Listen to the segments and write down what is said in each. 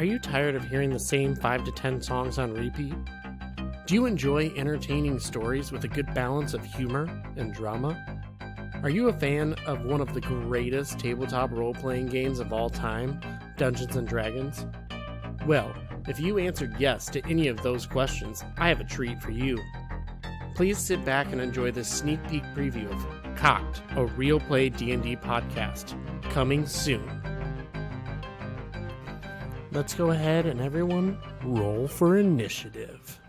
Are you tired of hearing the same 5 to 10 songs on repeat? Do you enjoy entertaining stories with a good balance of humor and drama? Are you a fan of one of the greatest tabletop role-playing games of all time, Dungeons & Dragons? Well, if you answered yes to any of those questions, I have a treat for you. Please sit back and enjoy this sneak peek preview of Cocked, a real play D&D podcast, coming soon. Let's go ahead and everyone roll for initiative.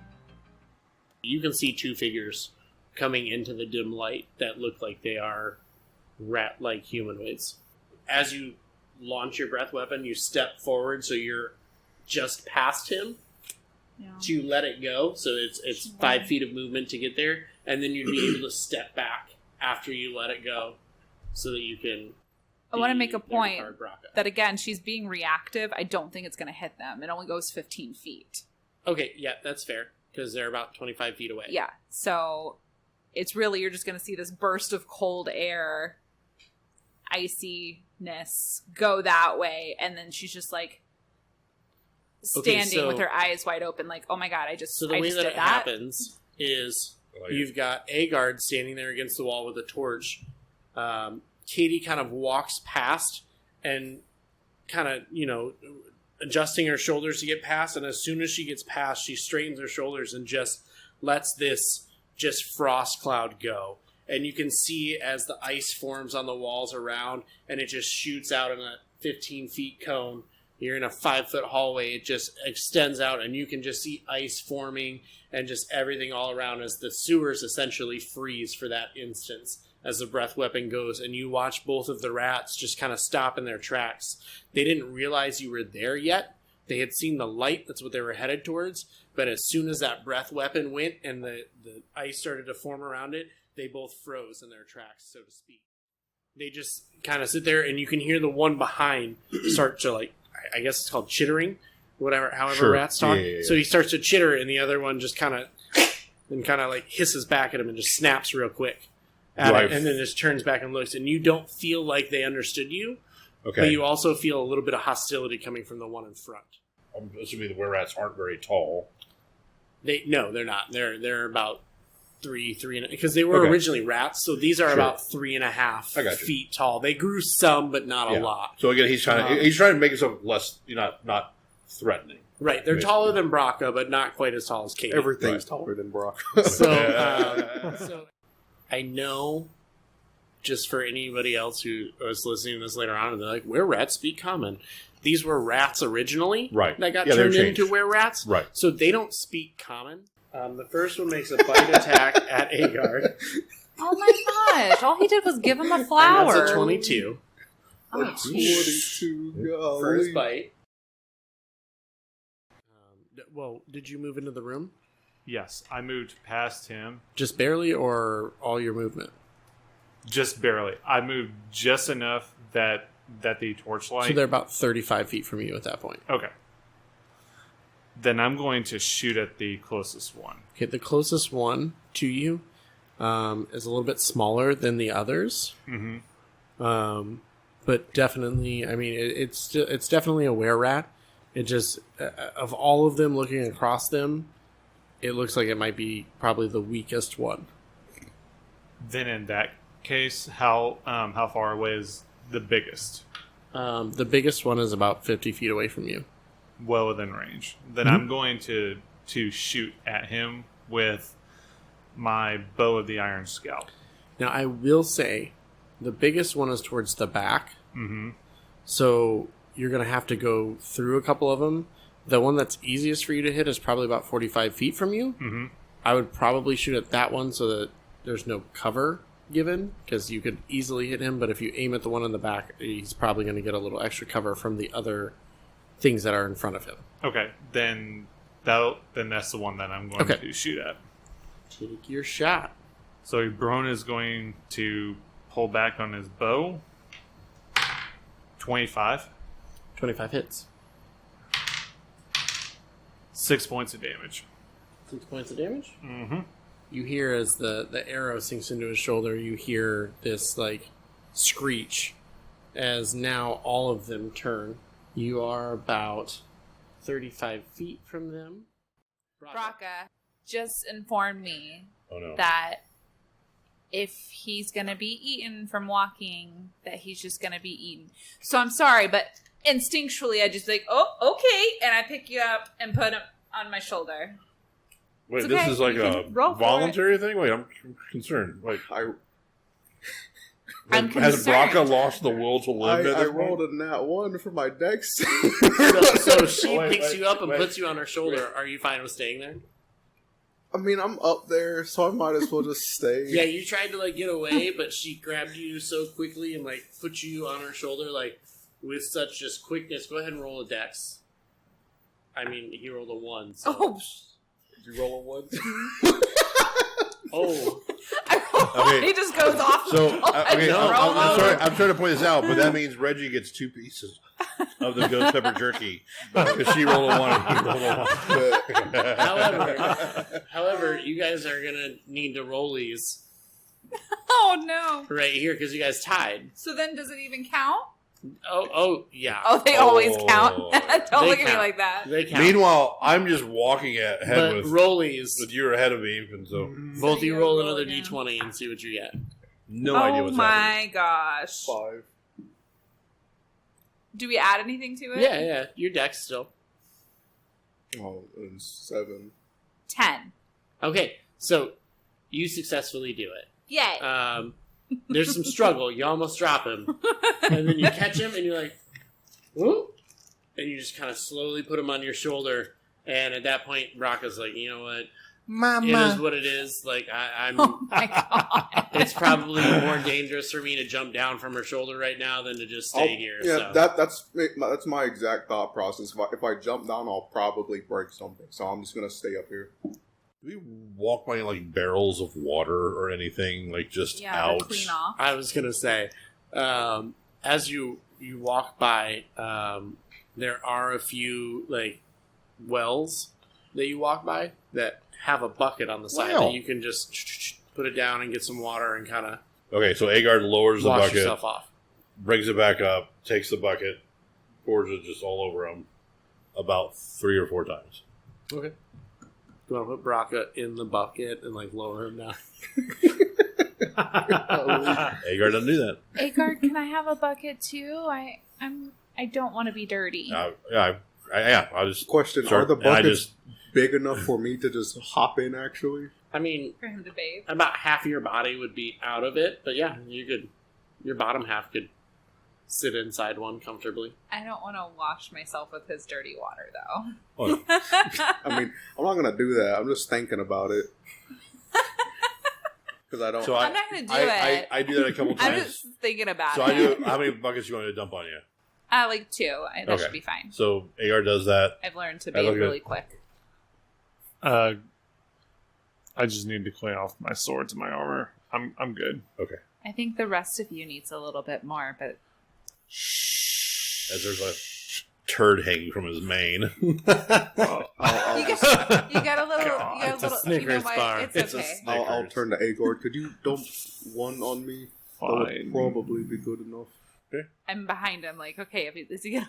You can see two figures coming into the dim light that look like they are rat-like humanoids. As you launch your breath weapon, you step forward so you're just past him to let it go. So it's 5 feet of movement to get there, and then you'd be able to step back after you let it go so that you can... I want to make a point that, again, she's being reactive. I don't think it's going to hit them. It only goes 15 feet. Okay, yeah, that's fair, because they're about 25 feet away. Yeah, so it's really, you're just going to see this burst of cold air, iciness, go that way, and then she's just, like, standing with her eyes wide open, like, oh my god, I just did that. So the way that it happens is you've got Agard standing there against the wall with a torch. Katie kind of walks past and kind of, adjusting her shoulders to get past. And as soon as she gets past, she straightens her shoulders and just lets this frost cloud go. And you can see as the ice forms on the walls around and it just shoots out in a 15 feet cone. You're in a 5-foot hallway. It just extends out and you can just see ice forming and just everything all around as the sewers essentially freeze for that instance. As the breath weapon goes, and you watch both of the rats just kind of stop in their tracks. They didn't realize you were there yet. They had seen the light, that's what they were headed towards, but as soon as that breath weapon went and the ice started to form around it, they both froze in their tracks, so to speak. They just kind of sit there, and you can hear the one behind start to, like, I guess it's called chittering, however rats talk. Yeah. So he starts to chitter, and the other one just kind of like hisses back at him and just snaps real quick. At it, and then just turns back and looks, and you don't feel like they understood you, but you also feel a little bit of hostility coming from the one in front. I'm assuming the were-rats aren't very tall. No, they're not. They're about three and because they were originally rats, so these are about 3.5 feet tall. They grew some, but not a lot. So again, he's trying to make himself less, not threatening. Right, they're taller than Braca, but not quite as tall as Katie. Everything's taller than Braca. So I know, just for anybody else who is listening to this later on, and they're like, were-rats speak common. These were rats originally that got turned into were-rats. Right. So they don't speak common. The first one makes a bite attack at Agard. Oh my gosh, all he did was give him a flower. And that's a 22. Oh, 22, First bite. Well, did you move into the room? Yes, I moved past him. Just barely, or all your movement? Just barely. I moved just enough that the torchlight... So they're about 35 feet from you at that point. Okay. Then I'm going to shoot at the closest one. Okay, the closest one to you is a little bit smaller than the others. Mm-hmm. But definitely, I mean, it's definitely a were-rat. It just, of all of them looking across them, it looks like it might be probably the weakest one. Then in that case, how far away is the biggest? The biggest one is about 50 feet away from you. Well within range. Then I'm going to shoot at him with my bow of the iron scalp. Now, I will say, the biggest one is towards the back. Mm-hmm. So you're going to have to go through a couple of them. The one that's easiest for you to hit is probably about 45 feet from you. Mm-hmm. I would probably shoot at that one so that there's no cover given, because you could easily hit him, but if you aim at the one in the back, he's probably going to get a little extra cover from the other things that are in front of him. Okay, then that's the one that I'm going to shoot at. Take your shot. So Brone is going to pull back on his bow. 25. 25 hits. 6 points of damage. 6 points of damage? Mm-hmm. You hear as the arrow sinks into his shoulder, you hear this, like, screech as now all of them turn. You are about 35 feet from them. Braca just informed me Oh no. that if he's going to be eaten from walking, that he's just going to be eaten. So I'm sorry, but instinctually I just like, oh, okay. And I pick you up and put him on my shoulder. Wait, It's this okay. is like You a can roll for voluntary thing? Wait, I'm concerned. Like, I'm has concerned. Braca lost the will to live at I this rolled point? a nat 1 for my dex. So she Wait, picks wait, you up and wait. puts you on her shoulder. Are you fine with staying there? I mean, I'm up there, so I might as well just stay. Yeah, you tried to like get away, but she grabbed you so quickly and like put you on her shoulder like with such just quickness. Go ahead and roll a dex. I mean, he rolled a 1. So. Oh, Did you roll a 1? Oh. Okay. he just goes off. So, I okay, just roll I'm sorry. over. I'm trying to point this out, but that means Reggie gets 2 pieces of the ghost pepper jerky because she rolled a 1 and he rolled a 1. However, you guys are gonna need to roll these Oh no! right here because you guys tied. So then, does it even count? Oh, yeah. Oh, they always Oh. count. Don't They look at me count. like that. They count. Meanwhile, I'm just walking ahead but with rollies. you ahead of me, and so Both of you roll roll another again. d20 and see what you get. no idea Oh what's my happening. gosh! 5. Do we add anything to it? Yeah. Your deck's still. Oh, and 7. 10. Okay, so you successfully do it. Yay! There's some struggle. You almost drop him. And then you catch him and you're like, whoop. And you just kind of slowly put him on your shoulder. And at that point, Braca's like, you know what? It is what it is. Like, I'm. Oh my god! It's probably more dangerous for me to jump down from her shoulder right now than to just stay here. Yeah, So. that's my exact thought process. If I jump down, I'll probably break something. So I'm just gonna stay up here. Do we walk by like barrels of water or anything like just Yeah, to out? clean off. I was gonna say, as you walk by, there are a few like wells that you walk by that have a bucket on the side Wow. that you can just put it down and get some water and kind of Okay, so Agard lowers the wash bucket, yourself off. brings it back up, takes the bucket, pours it just all over him about 3 or 4 times. Okay. You want to put Braca in the bucket and like lower him down? Agard doesn't do that. Agard, can I have a bucket too? I don't want to be dirty. I just Question: start, Are the and I buckets just big enough for me to just hop in? Actually, I mean, For him to bathe. about half of your body would be out of it, but yeah, you could. Your bottom half could sit inside one comfortably. I don't want to wash myself with his dirty water though. oh, I mean, I'm not gonna do that. I'm just thinking about it because I don't. so I'm not gonna do I it. I do that a couple I'm times. just thinking about So it. I do. How many buckets you want to dump on you? Like 2. That Okay. should be fine. So Agard does that. I've learned to I bathe look really good. quick. I just need to clean off my swords and my armor. I'm good. Okay. I think the rest of you needs a little bit more, but As there's a turd hanging from his mane. Well, I'll, you got a little. God, You got it's a a little. Snickers what? bar. It's It's a okay. I'll turn to Agor. Could you dump 1 on me? That would fine. probably be good enough. I'm behind him. Like, okay, is he gonna?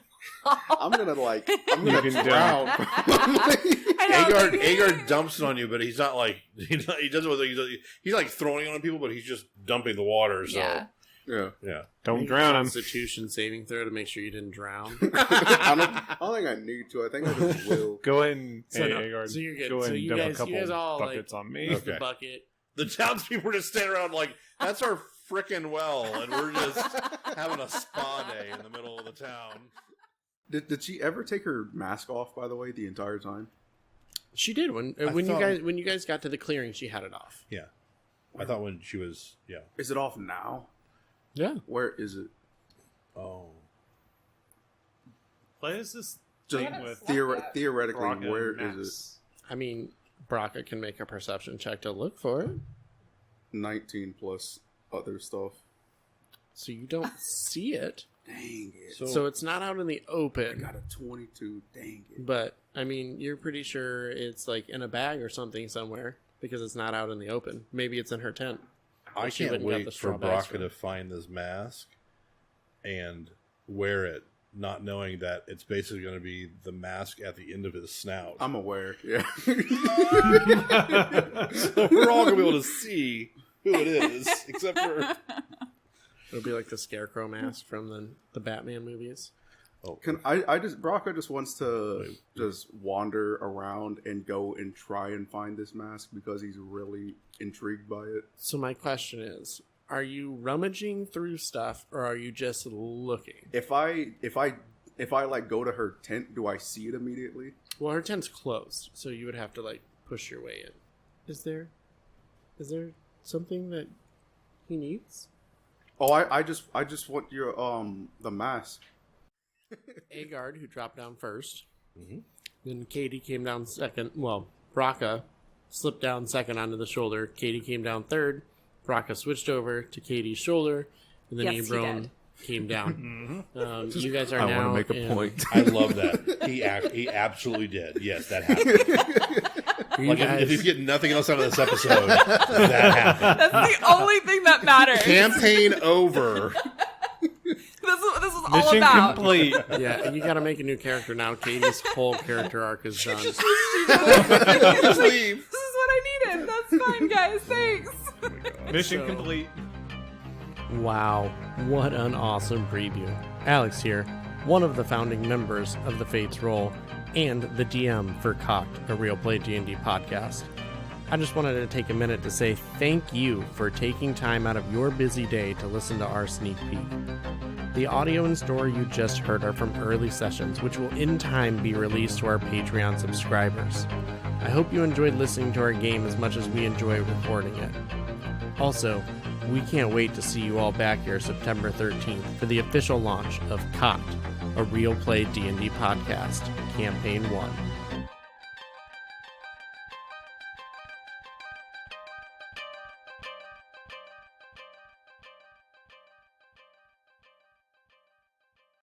I'm gonna You drown. can I know. Agard dumps it on you, but he's not like he doesn't. He's like throwing it on people, but he's just dumping the water. So Yeah. Yeah. Don't Make a drown him. Constitution saving throw to make sure you didn't drown. I don't think I need to. I think I just will. Go ahead and So no, Agard, so you're good. go ahead So and you dump guys- a you couple guys all, like, buckets on me. Use Okay. the bucket. the townspeople are just standing around like, that's our frickin' well, and we're just having a spa day in the middle of the town. Did she ever take her mask off? By the way, the entire time. She did when you guys got to the clearing. She had it off. Yeah, I thought when she was Is it off now? Yeah. Where is it? Oh, What is this Just thing with theoretically, Braca and where Max? is I mean, Braca can make a perception check to look for it. it? 19 plus other stuff. So you don't see it. Dang it! So it's not out in the I open. got a 22. Dang it! But I mean, you're pretty sure it's like in a bag or something somewhere because it's not out in the open. Maybe it's in her tent. I She can't went and got wait the for straw bags Braca from- to find this mask and wear it not knowing that it's basically going to be the mask at the end of his snout. I'm aware. Yeah. So we're all going to be able to see who it is, except for... It'll be like the Scarecrow mask from the Batman movies. Oh, Braca just wants to just wander around and go and try and find this mask because he's really intrigued by it. So my question is, are you rummaging through stuff or are you just looking? If I like go to her tent, do I see it immediately? Well, her tent's closed, so you would have to like push your way in. Is there something that he needs? Oh, I just want your the mask. Agard, who dropped down first. Mm-hmm. Then Katie came down second. Well, Braca slipped down second onto the shoulder. Katie came down third. Braca switched over to Katie's shoulder. And then Abron came down. You guys are now... I want to make a point. I love that. He absolutely did. Yes, that happened. Like if he's getting nothing else out of this episode, that happened. That's the only thing that matters. Campaign over. This is all Mission about. complete. Yeah, and you got to make a new character now. Katie's whole character arc is done. Just This leave. is what I needed. That's fine, guys. Thanks. Mission complete. Wow, what an awesome preview. Alex here, one of the founding members of the Fates Roll and the DM for Cocked, a Real Play D&D podcast. I just wanted to take a minute to say thank you for taking time out of your busy day to listen to our sneak peek. The audio and story you just heard are from early sessions, which will in time be released to our Patreon subscribers. I hope you enjoyed listening to our game as much as we enjoy recording it. Also, we can't wait to see you all back here September 13th for the official launch of Cocked, a Real Play D&D podcast, Campaign 1.